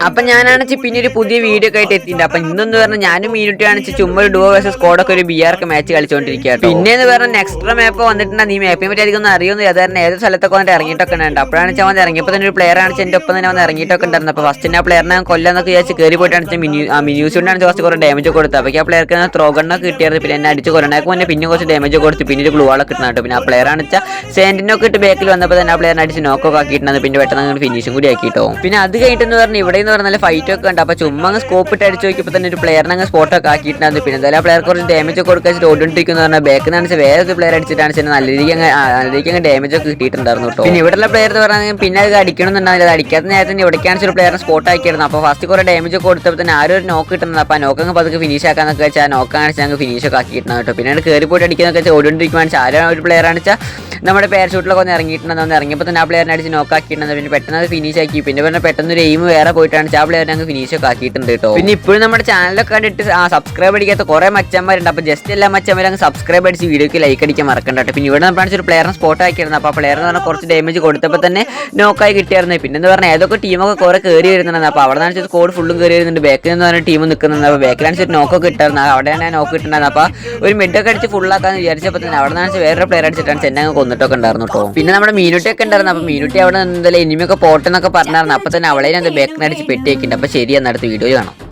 അപ്പൊ ഞാനാണെച്ച് പിന്നെ ഒരു പുതിയ വീഡിയോ ഒക്കെ ആയിട്ട് എത്തിയിട്ടുണ്ട്. അപ്പൊ ഇന്നെന്ന് പറഞ്ഞാൽ ഞാനും മീനുട്ടി ആണെച്ച് ചുമ്മാ ഒരു ഡുവോ വേഴ്സസ് സ്ക്വാഡൊക്കെ ഒരു BR ഒക്കെ മാച്ച് കളിച്ചോണ്ടിരിക്കുക. പിന്നെന്ന് പറഞ്ഞാൽ നെക്സ്റ്റ് മാപ്പ് വന്നിട്ടുണ്ട്. നീ മാപ്പിനെ പറ്റി അധികം ഒന്നും അറിയുന്നില്ല. അതായത് ഏത് സ്ഥലത്തൊക്കെ വന്നിട്ട് ഇറങ്ങിയിട്ടൊക്കെ ഉണ്ട്. അപ്പോഴാണ് അവൻ ഇറങ്ങിയപ്പോൾ തന്നെ ഒരു പ്ലെയർ ആണ് എന്റെ ഒപ്പം തന്നെ വന്ന് ഇറങ്ങിയിട്ടൊക്കെ ഉണ്ടായിരുന്നു. അപ്പൊ ഫസ്റ്റ് ആ പ്ലെയറിനെ കൊല്ലാന്നൊക്കെ വിചാരിച്ച് കയറി പോയിട്ടാണ് മിന്യൂസിനാണ് കുറച്ച് കുറേ ഡാമേജ് കൊടുത്തത്. അപ്പോൾ ആ പ്ലെയർക്ക് ത്രോ ഗണ്ണൊക്കെ കിട്ടിയായിരുന്നു. പിന്നെ എന്നെ അടിച്ച് കൊല്ലണേക്ക് മുന്നേ പിന്നെ കുറച്ച് ഡാമേജ് കൊടുത്തു. പിന്നെ ഒരു ഗ്ലൂ വാളൊക്കെ കിട്ടുന്നുണ്ട്. പിന്നെ ആ പ്ലെയർ ആണ് വെച്ചാൽ സെന്റിനൊക്കെ ഇട്ട് ബാക്കിൽ വന്നപ്പോൾ തന്നെ ആ പ്ലെയറിനെ അടിച്ച് നോക്കൊക്കെ ആക്കിയിട്ടുണ്ട്. പിന്നെ പെട്ടെന്ന് ഫിനിഷും കൂടി ആക്കിയിട്ടോ. പിന്നെ അത് കഴിഞ്ഞിട്ടെന്ന് പറഞ്ഞാൽ ഇവിടെ എന്ന് പറഞ്ഞാൽ ഫൈറ്റ് ഒക്കെ ഉണ്ട്. അപ്പോൾ ചുമ്മാ സ്കോപ്പ് ഇട്ട് അടിച്ച് നോക്കിയപ്പോൾ തന്നെ ഒരു പ്ലെയറിനെ അങ്ങ് സ്പോട്ടൊക്കെ ആക്കിയിട്ടുണ്ടായിരുന്നു. പിന്നെ എന്തായാലും ആ പ്ലെയർ കുറച്ച് ഡാമേജ് ഒക്കെ കൊടുക്കാൻ ഓടിക്കൊണ്ടിരിക്കുന്നു പറഞ്ഞാൽ ബാക്കിൽ നിന്ന് വേറെ ഒരു പ്ലെയർ അടിച്ചിട്ടാണ് നല്ല രീതിക്ക് ഡാമേജ് ഒക്കെ കിട്ടിയിട്ടുണ്ടായിരുന്നു കേട്ടോ. പിന്നെ ഇവിടെയുള്ള പ്ലെയർ എന്ന് പറഞ്ഞാൽ പിന്നെ അത് അടിക്കണമെന്നുണ്ടാവില്ല. അത് അടിക്കാത്ത നേരത്തെ ഇവിടേക്കാണ് ഒരു പ്ലെയറിനെ സ്പോട്ട് ആക്കിയിരുന്നു. അപ്പോൾ ഫസ്റ്റ് കുറേ ഡാമേജ് ഒക്കെ കൊടുത്തപ്പോൾ തന്നെ ആരും ഒരു നോക്ക് കിട്ടുന്നത്. അപ്പോൾ ആ നോക്കങ്ങ് പതുക്കെ ഫിനിഷ് ആക്കാന്നൊക്കെ വെച്ചാൽ നോക്കാൻ വെച്ചാൽ ഞങ്ങൾക്ക് ഫിനിഷ് ഒക്കെ ആക്കിയിട്ടുണ്ട് കേട്ടോ. പിന്നെ കയറി പോയിട്ട് അടിക്കുന്നൊക്കെ വെച്ചാൽ ഓടിക്കൊണ്ടിരിക്കുകയാണ്. ആരും ഒരു പ്ലെയർ ആണെന്ന് വെച്ചാൽ നമ്മുടെ പാരഷൂട്ടിലൊക്കെ ഒന്ന് ഇറങ്ങിയിട്ടുണ്ടെന്ന് ഇറങ്ങിയപ്പോൾ തന്നെ ആ പ്ലെയറിനെ അടിച്ച് നോക്കാക്കിയിട്ടുണ്ട്. പിന്നെ പെട്ടെന്ന് അത് ഫിനിഷ് ആക്കി. പിന്നെ പറഞ്ഞാൽ പെട്ടെന്ന് ഒരു എയിം വേറെ പോയിട്ടാണ് ആ പ്ലെയറിനെ അങ്ങ് ഫിനിഷ് ഒക്കെ ആക്കിയിട്ടുണ്ട് കേട്ടോ. പിന്നെ ഇപ്പോഴും നമ്മുടെ ചാനലൊക്കെ കണ്ടിട്ട് സബ്സ്ക്രൈബ് അടിക്കാത്ത കുറേ മച്ചന്മാരുണ്ട്. അപ്പോൾ ജസ്റ്റ് എല്ലാ മച്ചന്മാരും അങ്ങ് സബ്സ്ക്രൈബ് അടിച്ച് വീഡിയോക്ക് ലൈക്ക് അടിക്കാൻ മറക്കണ്ട കേട്ടോ. പിന്നെ ഇവിടെ നമ്മൾ ഒരു പ്ലെയറിനെ സ്പോട്ട് ആക്കിയിരുന്നു. അപ്പോൾ ആ പ്ലെയർ എന്ന് പറഞ്ഞാൽ കുറച്ച് ഡാമേജ് കൊടുത്തപ്പോൾ തന്നെ നോക്കായി കിട്ടിയായിരുന്നു. പിന്നെ എന്ന് പറഞ്ഞാൽ ഏതൊക്കെ ടീമൊക്കെ കുറേ കയറി വരുന്നുണ്ട്. അപ്പോൾ അവിടെ നിന്ന് സ്കോഡ് ഫുള്ളും കയറി വരുന്നുണ്ട്. ബാക്കിൽ നിന്ന് പറഞ്ഞ ടീം നിൽക്കുന്നുണ്ട്. അപ്പോൾ ബാക്കിലാണ് നോക്കൊക്കെ ഇട്ടായിരുന്നു. അവിടെയാണ് നോക്ക് കിട്ടുന്നത്. അപ്പോൾ ഒരു മിഡൊക്കെ അടിച്ച് ഫുള്ളാക്കാന്ന് വിചാരിച്ചപ്പോൾ തന്നെ അവിടെ നിന്ന് വേറെ പ്ലെയർ അടിച്ചിട്ടാണ് ചെന്നെ കൊന്നിട്ടൊക്കെ ഉണ്ടായിരുന്നു കേട്ടോ. പിന്നെ നമ്മുടെ മീനുട്ടിയൊക്കെ ഉണ്ടായിരുന്നു. അപ്പോൾ മീനുട്ടി അവിടെ എന്തായാലും എനിമിയൊക്കെ പോട്ടെന്നൊക്കെ പറഞ്ഞായിരുന്നു. അപ്പോൾ തന്നെ അവളെ ബാക്കിൽ അടിച്ച് പെട്ടിയൊക്കെ ഉണ്ട്. അപ്പോൾ ശരി, എന്നാൽ അടുത്ത വീഡിയോ കാണാം.